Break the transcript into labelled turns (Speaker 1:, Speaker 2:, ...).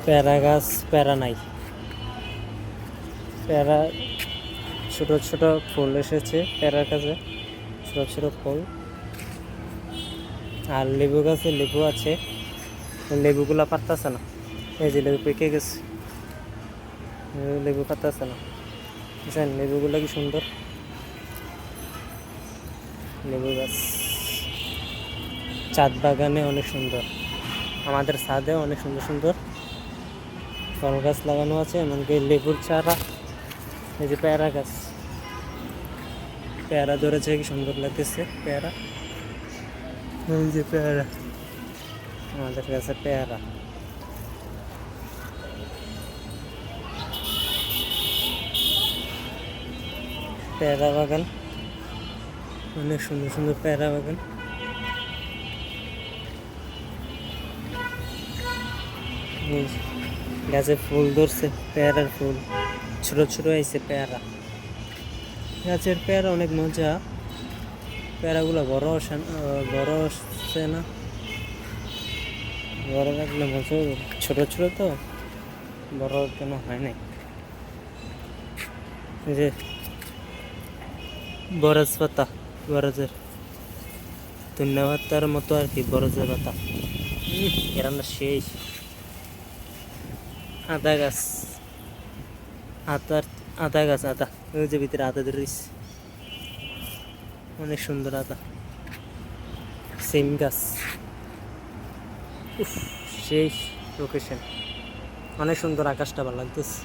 Speaker 1: পেয়ারা গাছ পেয়ারা নাই, পেয়ারা ছোট ছোট ফুল এসেছে পেয়ারার কাছে, ছোট ছোট ফুল। আর লেবু গাছে লেবু আছে, লেবুগুলা পারতেছে না। এই যে লেবু পেকে গেছে, লেবু পারতেছে না। বুঝছেন লেবুগুলো কি সুন্দর, লেবু গাছ ছাদ বাগানে অনেক সুন্দর, আমাদের ছাদে অনেক সুন্দর সুন্দর ফল গাছ লাগানো আছে, এমনকি লেবুর চারা। এই যে পেয়ারা গাছ, পেয়ারা ধরেছে, কি সুন্দর লাগতেছে পেয়ারা। এই যে পেয়ারা, আমাদের কাছে পেয়ারা। পেয়ারা বাগান, অনেক সুন্দর সুন্দর পেয়ারা বাগান। গাছে ফুল ধরছে, পেয়ারার ফুল ছোট ছোট আইছে পেয়ারা। গাছের পেয়ারা অনেক মজা, পেয়ারাগুলো বড় হচ্ছে না, বড় রাখলে মজা হবে। ছোট ছোট তো, বড় কেন হয় নাই। এই যে বরজ পাতা, বরজের ধন্যা পাতার মতো আর কি, বরজের পাতা। এরান্না শেষ। আদা গাছ, আদা গাছ, আদা ওই যে ভিতরে আদা ধরেছে, অনেক সুন্দর আদা। সিম গাছ, সেই লোকেশন, অনেক সুন্দর, আকাশটা ভালো লাগতেছে।